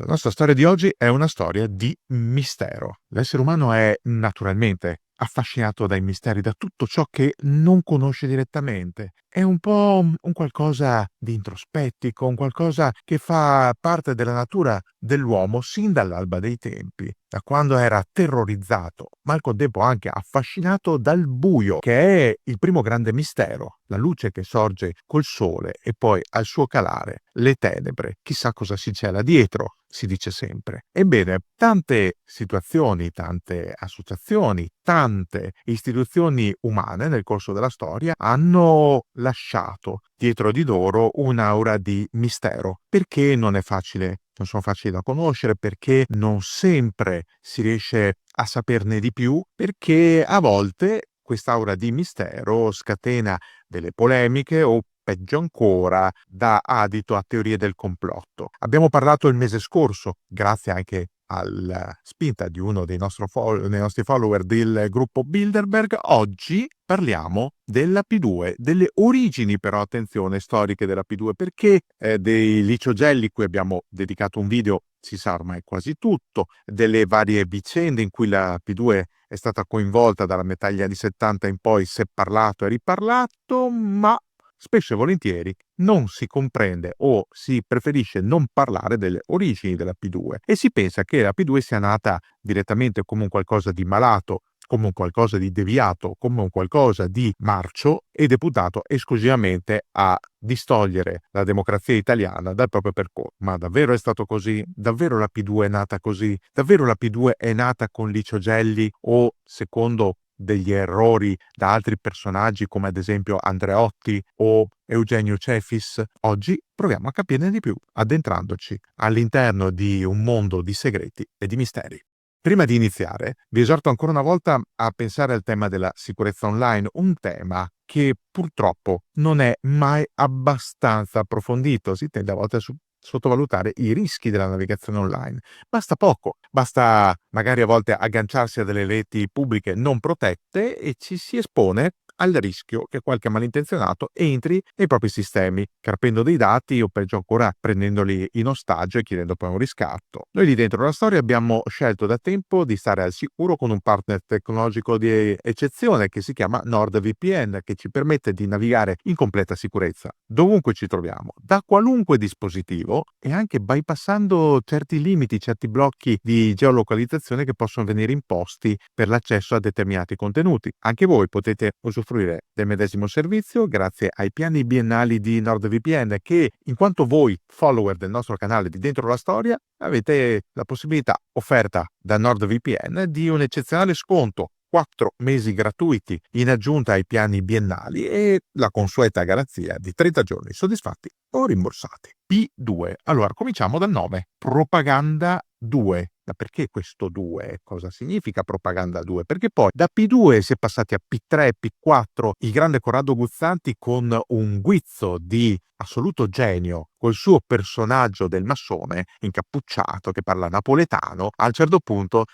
La nostra storia di oggi è una storia di mistero. L'essere umano è naturalmente affascinato dai misteri, da tutto ciò che non conosce direttamente. È un po' un qualcosa di introspettico, un qualcosa che fa parte della natura dell'uomo sin dall'alba dei tempi, da quando era terrorizzato, ma al contempo anche affascinato dal buio, che è il primo grande mistero, la luce che sorge col sole e poi al suo calare le tenebre. Chissà cosa si cela dietro, si dice sempre. Ebbene, tante situazioni, tante associazioni, tante istituzioni umane nel corso della storia hanno lasciato dietro di loro un'aura di mistero, perché non sono facili da conoscere, perché non sempre si riesce a saperne di più, perché a volte quest'aura di mistero scatena delle polemiche o peggio ancora dà adito a teorie del complotto. Abbiamo parlato il mese scorso, grazie anche alla spinta di uno dei nostri follower del gruppo Bilderberg. Oggi parliamo della P2, delle origini però, attenzione, storiche della P2, perché dei Licio Gelli, cui abbiamo dedicato un video, si sa ormai quasi tutto, delle varie vicende in cui la P2 è stata coinvolta dalla metà degli anni 70 in poi, si è parlato e riparlato, ma spesso e volentieri non si comprende o si preferisce non parlare delle origini della P2 e si pensa che la P2 sia nata direttamente come un qualcosa di malato, come un qualcosa di deviato, come un qualcosa di marcio e deputato esclusivamente a distogliere la democrazia italiana dal proprio percorso. Ma davvero è stato così? Davvero la P2 è nata così? Davvero la P2 è nata con Licio Gelli o, secondo degli errori da altri personaggi come ad esempio Andreotti o Eugenio Cefis? Oggi proviamo a capirne di più, addentrandoci all'interno di un mondo di segreti e di misteri. Prima di iniziare, vi esorto ancora una volta a pensare al tema della sicurezza online, un tema che purtroppo non è mai abbastanza approfondito. Si tende a volte a sottovalutare i rischi della navigazione online. Basta poco, basta magari a volte agganciarsi a delle reti pubbliche non protette e ci si espone al rischio che qualche malintenzionato entri nei propri sistemi, carpendo dei dati o peggio ancora prendendoli in ostaggio e chiedendo poi un riscatto. Noi di Dentro la Storia abbiamo scelto da tempo di stare al sicuro con un partner tecnologico di eccezione che si chiama NordVPN, che ci permette di navigare in completa sicurezza dovunque ci troviamo, da qualunque dispositivo e anche bypassando certi limiti, certi blocchi di geolocalizzazione che possono venire imposti per l'accesso a determinati contenuti. Anche voi potete usufruire del medesimo servizio grazie ai piani biennali di NordVPN che, in quanto voi follower del nostro canale di Dentro la Storia, avete la possibilità offerta da NordVPN di un eccezionale sconto, 4 mesi gratuiti in aggiunta ai piani biennali e la consueta garanzia di 30 giorni soddisfatti o rimborsati. P2. Allora, cominciamo dal nome. Propaganda 2. Ma perché questo 2? Cosa significa propaganda 2? Perché poi da P2 si è passati a P3, P4, il grande Corrado Guzzanti con un guizzo di assoluto genio, col suo personaggio del massone incappucciato che parla napoletano, a un certo punto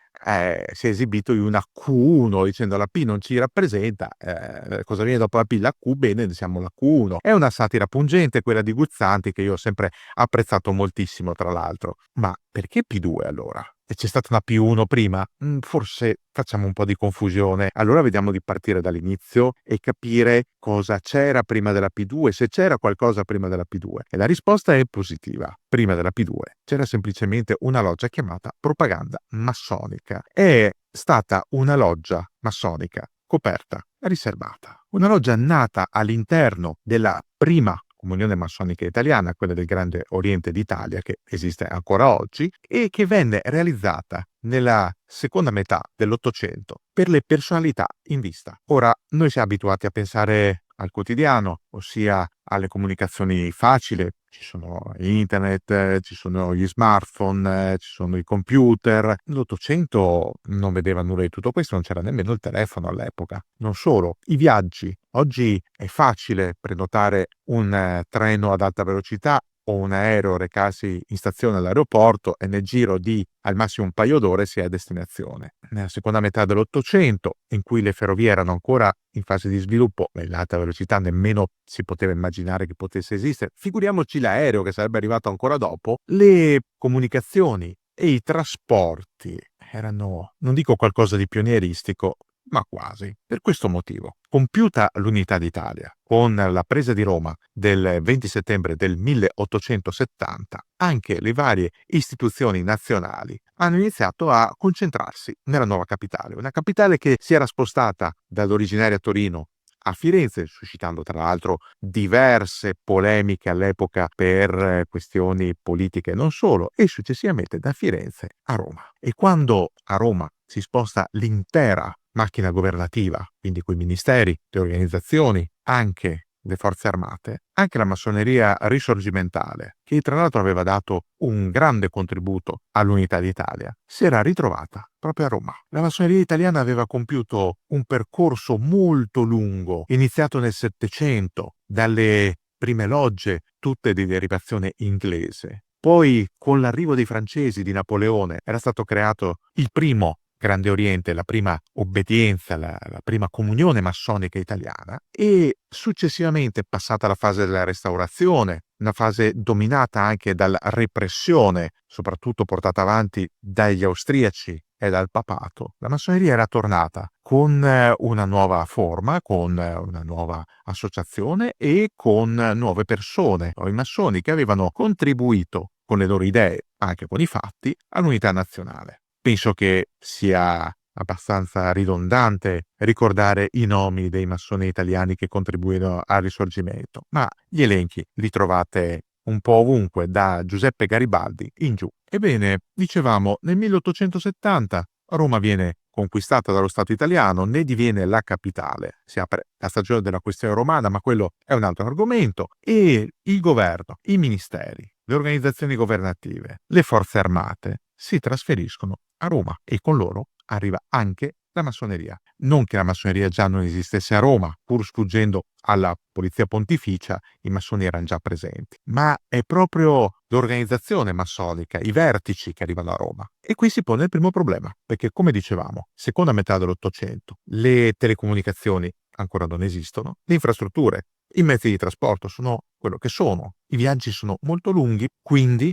si è esibito in una Q1 dicendo la P non ci rappresenta, cosa viene dopo la P? La Q, bene, siamo la Q1. È una satira pungente quella di Guzzanti che io ho sempre apprezzato moltissimo tra l'altro. Ma perché P2 allora? E c'è stata una P1 prima? Forse facciamo un po' di confusione. Allora vediamo di partire dall'inizio e capire cosa c'era prima della P2, se c'era qualcosa prima della P2. E la risposta è positiva. Prima della P2 c'era semplicemente una loggia chiamata Propaganda Massonica. È stata una loggia massonica coperta, riservata. Una loggia nata all'interno della prima Comunione Massonica Italiana, quella del Grande Oriente d'Italia, che esiste ancora oggi, e che venne realizzata nella seconda metà dell'Ottocento per le personalità in vista. Ora, noi siamo abituati a pensare al quotidiano, ossia alle comunicazioni facili. Ci sono internet, ci sono gli smartphone, ci sono i computer. L'Ottocento non vedeva nulla di tutto questo, non c'era nemmeno il telefono all'epoca. Non solo, i viaggi. Oggi è facile prenotare un treno ad alta velocità o un aereo recarsi in stazione all'aeroporto e nel giro di al massimo un paio d'ore si è a destinazione. Nella seconda metà dell'Ottocento, in cui le ferrovie erano ancora in fase di sviluppo e l'alta velocità nemmeno si poteva immaginare che potesse esistere, figuriamoci l'aereo che sarebbe arrivato ancora dopo, le comunicazioni e i trasporti erano, non dico qualcosa di pionieristico, ma quasi. Per questo motivo, compiuta l'unità d'Italia, con la presa di Roma del 20 settembre del 1870, anche le varie istituzioni nazionali hanno iniziato a concentrarsi nella nuova capitale, una capitale che si era spostata dall'originaria Torino a Firenze, suscitando tra l'altro diverse polemiche all'epoca per questioni politiche e non solo, e successivamente da Firenze a Roma. E quando a Roma si sposta l'intera macchina governativa, quindi quei ministeri, le organizzazioni, anche le forze armate, anche la massoneria risorgimentale, che tra l'altro aveva dato un grande contributo all'unità d'Italia, si era ritrovata proprio a Roma. La massoneria italiana aveva compiuto un percorso molto lungo, iniziato nel Settecento, dalle prime logge, tutte di derivazione inglese. Poi, con l'arrivo dei francesi di Napoleone, era stato creato il primo Grande Oriente, la prima obbedienza, la prima comunione massonica italiana, e successivamente, passata la fase della Restaurazione, una fase dominata anche dalla repressione, soprattutto portata avanti dagli austriaci e dal papato, la massoneria era tornata con una nuova forma, con una nuova associazione e con nuove persone, nuovi massoni che avevano contribuito con le loro idee, anche con i fatti, all'unità nazionale. Penso che sia abbastanza ridondante ricordare i nomi dei massoni italiani che contribuirono al Risorgimento, ma gli elenchi li trovate un po' ovunque, da Giuseppe Garibaldi in giù. Ebbene, dicevamo, nel 1870 Roma viene conquistata dallo Stato italiano, ne diviene la capitale. Si apre la stagione della questione romana, ma quello è un altro argomento, e il governo, i ministeri, le organizzazioni governative, le forze armate si trasferiscono a Roma e con loro arriva anche la massoneria. Non che la massoneria già non esistesse a Roma, pur sfuggendo alla polizia pontificia, i massoni erano già presenti, ma è proprio l'organizzazione massonica, i vertici che arrivano a Roma. E qui si pone il primo problema, perché come dicevamo, seconda metà dell'Ottocento, le telecomunicazioni ancora non esistono, le infrastrutture, i mezzi di trasporto sono quello che sono, i viaggi sono molto lunghi, quindi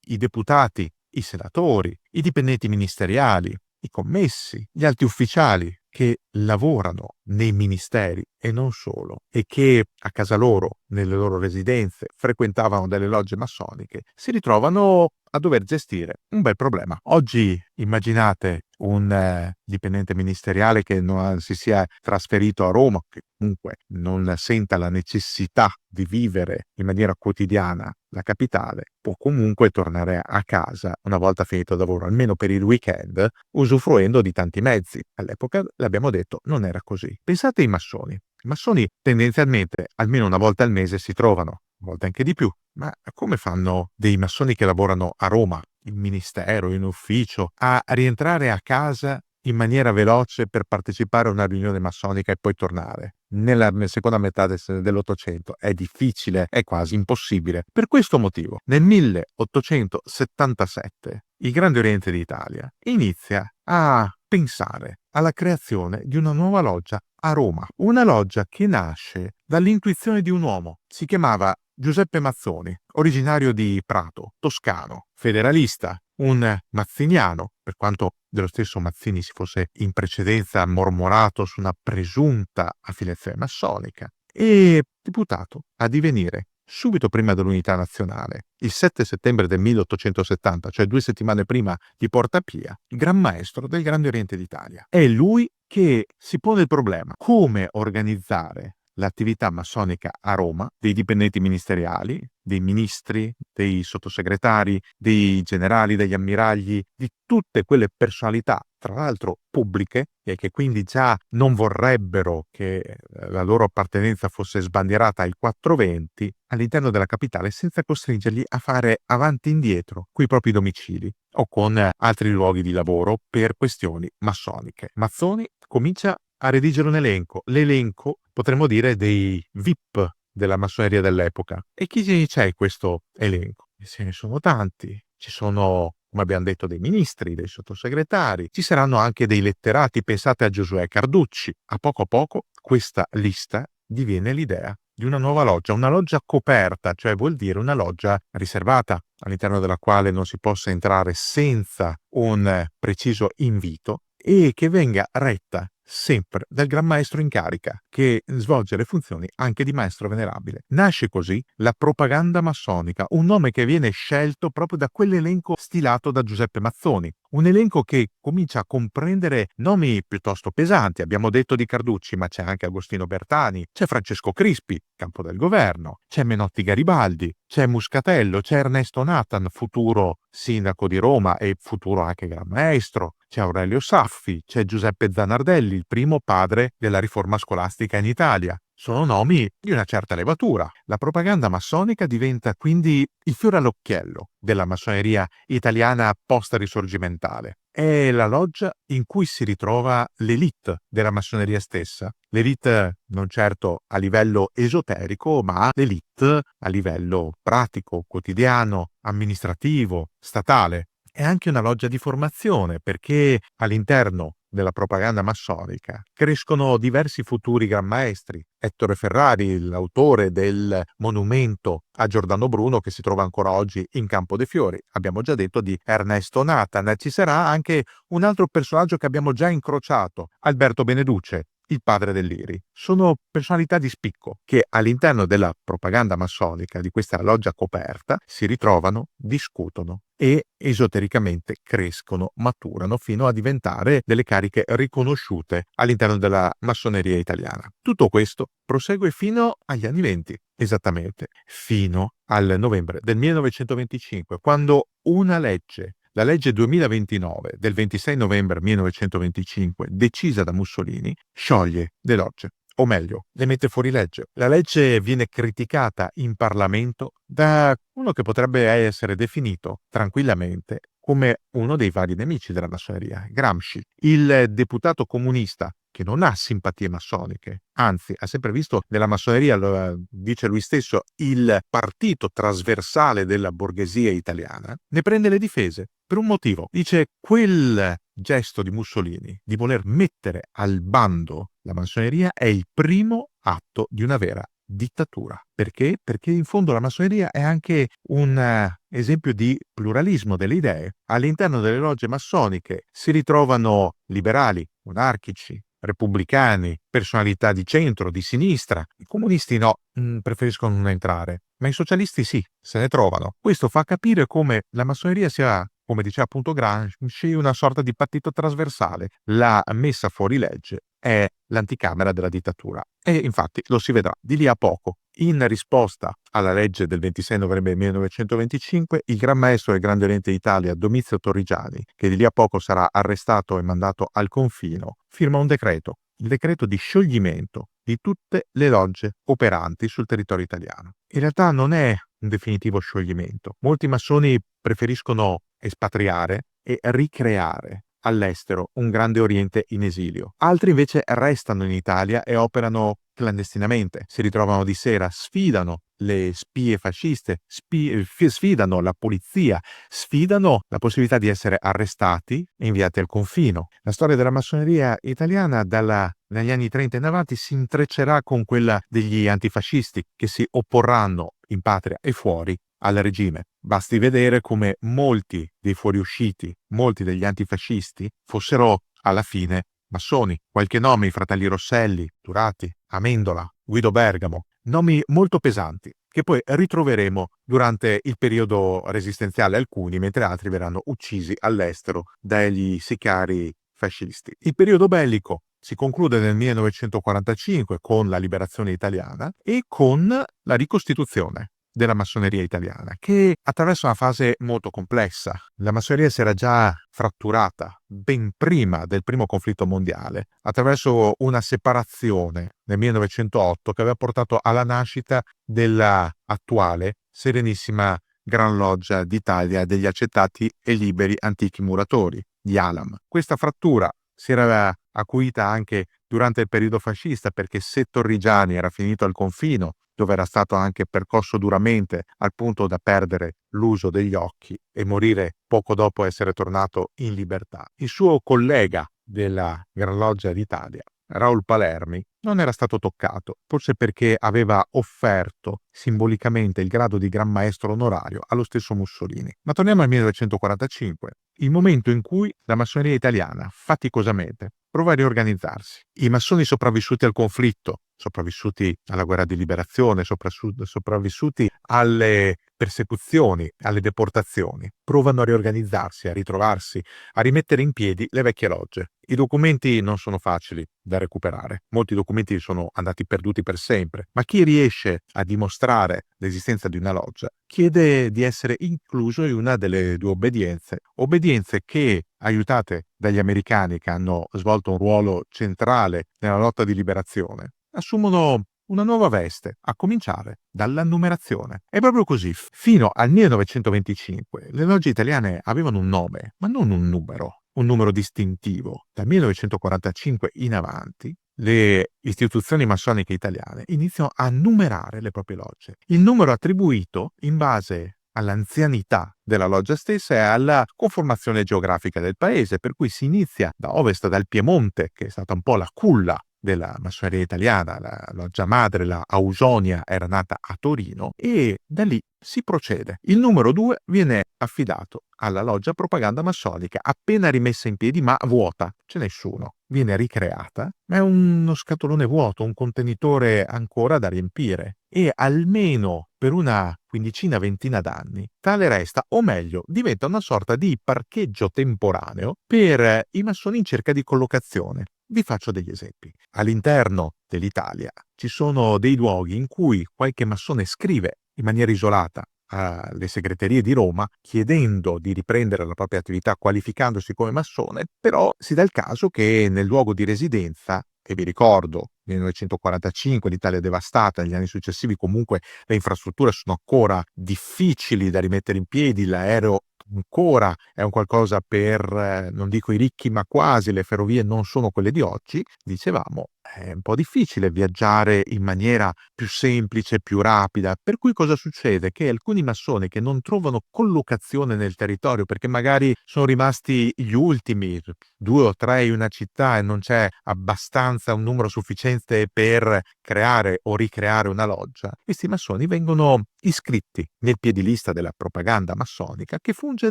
i deputati, i senatori, i dipendenti ministeriali, i commessi, gli alti ufficiali che lavorano nei ministeri e non solo, e che a casa loro, nelle loro residenze, frequentavano delle logge massoniche, si ritrovano a dover gestire un bel problema. Oggi immaginate un dipendente ministeriale che non si sia trasferito a Roma, che comunque non senta la necessità di vivere in maniera quotidiana la capitale, può comunque tornare a casa una volta finito il lavoro, almeno per il weekend, usufruendo di tanti mezzi. All'epoca, l'abbiamo detto, non era così. Pensate ai massoni. I massoni tendenzialmente almeno una volta al mese si trovano, a volte anche di più. Ma come fanno dei massoni che lavorano a Roma, in ministero, in ufficio, a rientrare a casa in maniera veloce per partecipare a una riunione massonica e poi tornare? Nella seconda metà dell'Ottocento è difficile, è quasi impossibile. Per questo motivo, nel 1877, il Grande Oriente d'Italia inizia a pensare alla creazione di una nuova loggia a Roma. Una loggia che nasce dall'intuizione di un uomo. Si chiamava Giuseppe Mazzoni, originario di Prato, toscano, federalista, un mazziniano, per quanto dello stesso Mazzini si fosse in precedenza mormorato su una presunta affiliazione massonica, e deputato a divenire, subito prima dell'unità nazionale, il 7 settembre del 1870, cioè 2 settimane prima di Porta Pia, il Gran Maestro del Grande Oriente d'Italia. È lui che si pone il problema: come organizzare l'attività massonica a Roma, dei dipendenti ministeriali, dei ministri, dei sottosegretari, dei generali, degli ammiragli, di tutte quelle personalità, tra l'altro pubbliche, e che quindi già non vorrebbero che la loro appartenenza fosse sbandierata ai 420 all'interno della capitale, senza costringerli a fare avanti e indietro coi propri domicili o con altri luoghi di lavoro per questioni massoniche. Mazzoni comincia a redigere un elenco, l'elenco, potremmo dire, dei VIP della massoneria dell'epoca. E chi c'è in questo elenco? E ce ne sono tanti. Ci sono, come abbiamo detto, dei ministri, dei sottosegretari, ci saranno anche dei letterati. Pensate a Giosuè Carducci. A poco questa lista diviene l'idea di una loggia coperta, cioè vuol dire una loggia riservata, all'interno della quale non si possa entrare senza un preciso invito e che venga retta sempre dal Gran Maestro in carica, che svolge le funzioni anche di maestro venerabile. Nasce così la propaganda massonica, un nome che viene scelto proprio da quell'elenco stilato da Giuseppe Mazzoni. Un elenco che comincia a comprendere nomi piuttosto pesanti. Abbiamo detto di Carducci, ma c'è anche Agostino Bertani, c'è Francesco Crispi, capo del governo, c'è Menotti Garibaldi, c'è Muscatello, c'è Ernesto Nathan, futuro sindaco di Roma e futuro anche Gran Maestro, c'è Aurelio Saffi, c'è Giuseppe Zanardelli, il primo padre della riforma scolastica in Italia. Sono nomi di una certa levatura. La propaganda massonica diventa quindi il fiore all'occhiello della massoneria italiana post-risorgimentale. È la loggia in cui si ritrova l'élite della massoneria stessa. L'élite non certo a livello esoterico, ma l'élite a livello pratico, quotidiano, amministrativo, statale. È anche una loggia di formazione, perché all'interno della propaganda massonica crescono diversi futuri gran maestri. Ettore Ferrari, l'autore del monumento a Giordano Bruno che si trova ancora oggi in Campo dei Fiori. Abbiamo già detto di Ernesto Nathan. Ci sarà anche un altro personaggio che abbiamo già incrociato, Alberto Beneduce, il padre dell'IRI. Sono personalità di spicco che all'interno della propaganda massonica, di questa loggia coperta, si ritrovano, discutono e esotericamente crescono, maturano fino a diventare delle cariche riconosciute all'interno della massoneria italiana. Tutto questo prosegue fino agli anni '20, esattamente, fino al novembre del 1925, quando una legge, la legge 2029 del 26 novembre 1925, decisa da Mussolini, scioglie le logge, o meglio, le mette fuori legge. La legge viene criticata in Parlamento da uno che potrebbe essere definito tranquillamente come uno dei vari nemici della massoneria, Gramsci, il deputato comunista che non ha simpatie massoniche, anzi ha sempre visto nella massoneria, lo dice lui stesso, il partito trasversale della borghesia italiana, ne prende le difese per un motivo. Dice quel gesto di Mussolini di voler mettere al bando la massoneria è il primo atto di una vera dittatura. Perché? Perché in fondo la massoneria è anche un esempio di pluralismo delle idee. All'interno delle logge massoniche si ritrovano liberali, monarchici, repubblicani, personalità di centro, di sinistra. I comunisti no, preferiscono non entrare, ma i socialisti sì, se ne trovano. Questo fa capire come la massoneria sia, come diceva appunto Gramsci, una sorta di partito trasversale. La messa fuori legge è l'anticamera della dittatura. E infatti lo si vedrà di lì a poco. In risposta alla legge del 26 novembre 1925, il Gran Maestro del Grande Oriente d'Italia, Domizio Torrigiani, che di lì a poco sarà arrestato e mandato al confino, firma un decreto, il decreto di scioglimento di tutte le logge operanti sul territorio italiano. In realtà non è un definitivo scioglimento. Molti massoni preferiscono espatriare e ricreare all'estero un Grande Oriente in esilio. Altri invece restano in Italia e operano clandestinamente, si ritrovano di sera, sfidano le spie fasciste, sfidano la polizia, sfidano la possibilità di essere arrestati e inviati al confino. La storia della massoneria italiana dagli anni 30 in avanti si intreccerà con quella degli antifascisti che si opporranno in patria e fuori al regime. Basti vedere come molti dei fuoriusciti, molti degli antifascisti, fossero alla fine massoni. Qualche nome: i fratelli Rosselli, Turati, Amendola, Guido Bergamo, nomi molto pesanti che poi ritroveremo durante il periodo resistenziale alcuni, mentre altri verranno uccisi all'estero dagli sicari fascisti. Il periodo bellico si conclude nel 1945 con la liberazione italiana e con la ricostituzione della massoneria italiana, che attraversa una fase molto complessa. La massoneria si era già fratturata ben prima del primo conflitto mondiale, attraverso una separazione nel 1908 che aveva portato alla nascita della attuale Serenissima Gran Loggia d'Italia degli accettati e liberi antichi muratori, gli ALAM. Questa frattura si era acuita anche durante il periodo fascista, perché se Torrigiani era finito al confino dove era stato anche percosso duramente al punto da perdere l'uso degli occhi e morire poco dopo essere tornato in libertà. Il suo collega della Gran Loggia d'Italia, Raoul Palermi, non era stato toccato, forse perché aveva offerto simbolicamente il grado di Gran Maestro onorario allo stesso Mussolini. Ma torniamo al 1945, il momento in cui la massoneria italiana, faticosamente, prova a riorganizzarsi. I massoni sopravvissuti al conflitto, sopravvissuti alla guerra di liberazione, sopravvissuti alle persecuzioni, alle deportazioni, provano a riorganizzarsi, a ritrovarsi, a rimettere in piedi le vecchie logge. I documenti non sono facili da recuperare, molti documenti sono andati perduti per sempre, ma chi riesce a dimostrare l'esistenza di una loggia chiede di essere incluso in una delle due obbedienze che, aiutate dagli americani che hanno svolto un ruolo centrale nella lotta di liberazione, assumono una nuova veste, a cominciare dalla numerazione. È proprio così. Fino al 1925 le logge italiane avevano un nome, ma non un numero distintivo. Dal 1945 in avanti le istituzioni massoniche italiane iniziano a numerare le proprie logge. Il numero attribuito in base all'anzianità della loggia stessa e alla conformazione geografica del paese, per cui si inizia da ovest, dal Piemonte, che è stata un po' la culla della massoneria italiana, la loggia madre, la Ausonia, era nata a Torino, e da lì si procede. Il numero 2 viene affidato alla loggia propaganda massonica, appena rimessa in piedi ma vuota, c'è nessuno. Viene ricreata, ma è uno scatolone vuoto, un contenitore ancora da riempire, e almeno per una quindicina, ventina d'anni tale resta, o meglio diventa una sorta di parcheggio temporaneo per i massoni in cerca di collocazione. Vi faccio degli esempi. All'interno dell'Italia ci sono dei luoghi in cui qualche massone scrive in maniera isolata alle segreterie di Roma chiedendo di riprendere la propria attività qualificandosi come massone, però si dà il caso che nel luogo di residenza, e vi ricordo 1945, l'Italia è devastata, negli anni successivi comunque le infrastrutture sono ancora difficili da rimettere in piedi, l'aereo ancora è un qualcosa per, non dico i ricchi, ma quasi, le ferrovie non sono quelle di oggi, dicevamo, è un po' difficile viaggiare in maniera più semplice, più rapida, per cui cosa succede? Che alcuni massoni che non trovano collocazione nel territorio, perché magari sono rimasti gli ultimi, 2 o 3 in una città e non c'è abbastanza un numero sufficiente per creare o ricreare una loggia, questi massoni vengono iscritti nel piedilista della propaganda massonica, che funge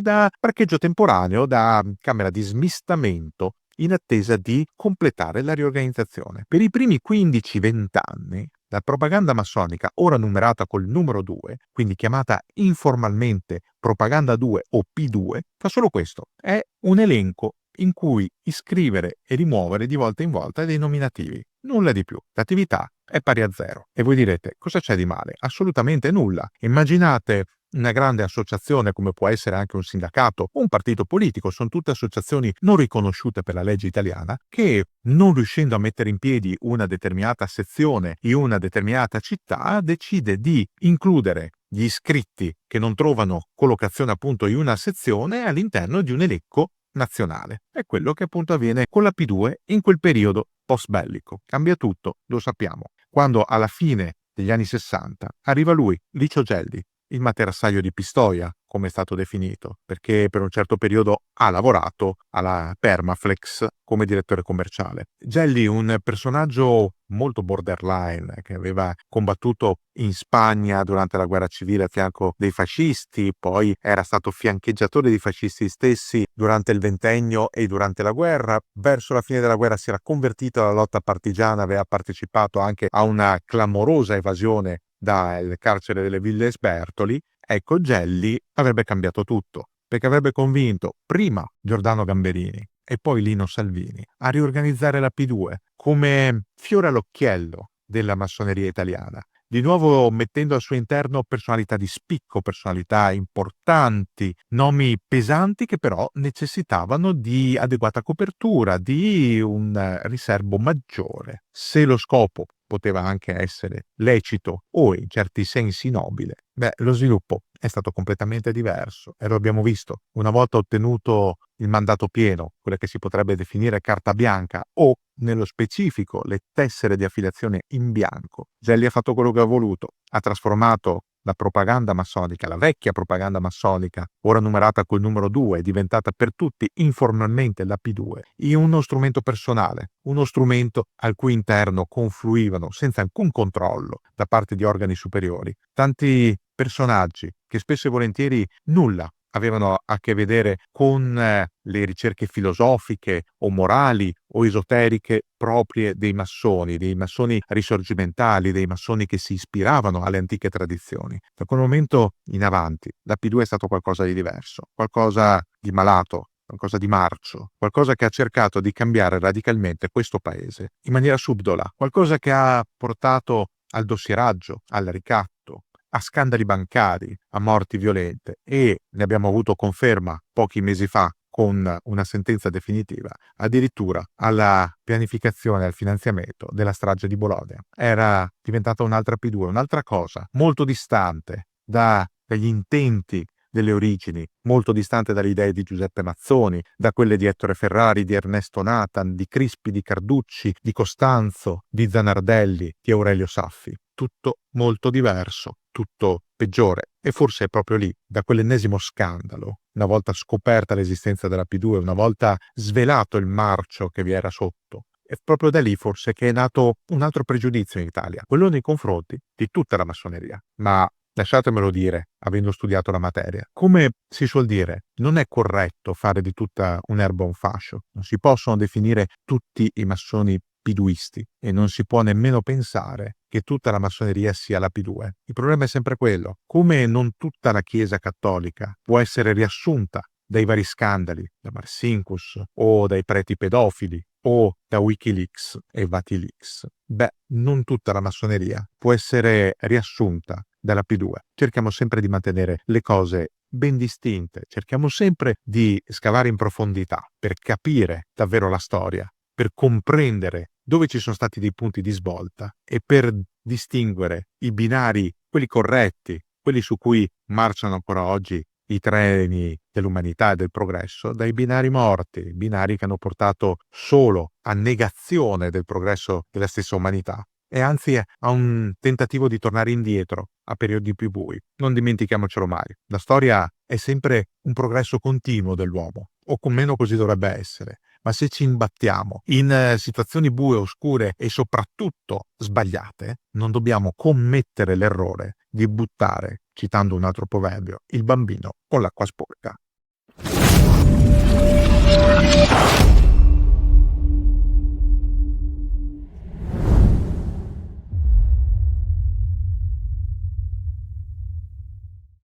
da parcheggio temporaneo, da camera di smistamento in attesa di completare la riorganizzazione. Per i primi 15-20 anni la propaganda massonica, ora numerata col numero 2, quindi chiamata informalmente propaganda 2 o P2, fa solo questo: è un elenco in cui iscrivere e rimuovere di volta in volta dei nominativi. Nulla di più. L'attività è pari a zero. E voi direte, cosa c'è di male? Assolutamente nulla. Immaginate una grande associazione come può essere anche un sindacato o un partito politico, sono tutte associazioni non riconosciute per la legge italiana, che non riuscendo a mettere in piedi una determinata sezione in una determinata città decide di includere gli iscritti che non trovano collocazione appunto in una sezione all'interno di un elenco nazionale. È quello che appunto avviene con la P2 in quel periodo post bellico. Cambia tutto, lo sappiamo. Quando alla fine degli anni 60 arriva lui, Licio Gelli, il materassaio di Pistoia, come è stato definito, perché per un certo periodo ha lavorato alla Permaflex come direttore commerciale. Gelli, un personaggio molto borderline, che aveva combattuto in Spagna durante la guerra civile a fianco dei fascisti, poi era stato fiancheggiatore dei fascisti stessi durante il ventennio e durante la guerra. Verso la fine della guerra si era convertito alla lotta partigiana, aveva partecipato anche a una clamorosa evasione dal carcere delle Ville Sbertoli. Ecco, Gelli avrebbe cambiato tutto, perché avrebbe convinto prima Giordano Gamberini e poi Lino Salvini a riorganizzare la P2 come fiore all'occhiello della massoneria italiana, di nuovo mettendo al suo interno personalità di spicco, personalità importanti, nomi pesanti che però necessitavano di adeguata copertura, di un riservo maggiore. Se lo scopo poteva anche essere lecito o in certi sensi nobile, lo sviluppo è stato completamente diverso e lo abbiamo visto. Una volta ottenuto il mandato pieno, quella che si potrebbe definire carta bianca o nello specifico le tessere di affiliazione in bianco. Gelli ha fatto quello che ha voluto, ha trasformato la propaganda massonica, la vecchia propaganda massonica, ora numerata col numero 2, diventata per tutti informalmente la P2, in uno strumento personale, uno strumento al cui interno confluivano senza alcun controllo da parte di organi superiori tanti personaggi che spesso e volentieri nulla avevano a che vedere con le ricerche filosofiche o morali o esoteriche proprie dei massoni risorgimentali, dei massoni che si ispiravano alle antiche tradizioni. Da quel momento in avanti la P2 è stato qualcosa di diverso, qualcosa di malato, qualcosa di marcio, qualcosa che ha cercato di cambiare radicalmente questo paese in maniera subdola, qualcosa che ha portato al dossieraggio, al ricatto, a scandali bancari, a morti violente e ne abbiamo avuto conferma pochi mesi fa con una sentenza definitiva, addirittura alla pianificazione e al finanziamento della strage di Bologna. Era diventata un'altra P2, un'altra cosa, molto distante dagli intenti delle origini, molto distante dalle idee di Giuseppe Mazzoni, da quelle di Ettore Ferrari, di Ernesto Nathan, di Crispi, di Carducci, di Costanzo, di Zanardelli, di Aurelio Saffi. Tutto molto diverso, tutto peggiore. E forse è proprio lì, da quell'ennesimo scandalo, una volta scoperta l'esistenza della P2, una volta svelato il marcio che vi era sotto, è proprio da lì forse che è nato un altro pregiudizio in Italia, quello nei confronti di tutta la massoneria. Ma lasciatemelo dire, avendo studiato la materia, come si suol dire, non è corretto fare di tutta un'erba un fascio. Non si possono definire tutti i massoni piduisti e non si può nemmeno pensare che tutta la massoneria sia la P2. Il problema è sempre quello, come non tutta la Chiesa cattolica può essere riassunta dai vari scandali, da Marcinkus o dai preti pedofili o da Wikileaks e Vatilix. Beh, non tutta la massoneria può essere riassunta dalla P2. Cerchiamo sempre di mantenere le cose ben distinte, cerchiamo sempre di scavare in profondità per capire davvero la storia, per comprendere dove ci sono stati dei punti di svolta e per distinguere i binari, quelli corretti, quelli su cui marciano ancora oggi i treni dell'umanità e del progresso, dai binari morti, binari che hanno portato solo a negazione del progresso della stessa umanità e anzi a un tentativo di tornare indietro a periodi più bui. Non dimentichiamocelo mai. La storia è sempre un progresso continuo dell'uomo, o con meno così dovrebbe essere. Ma se ci imbattiamo in situazioni bue, oscure e soprattutto sbagliate, non dobbiamo commettere l'errore di buttare, citando un altro proverbio, il bambino con l'acqua sporca.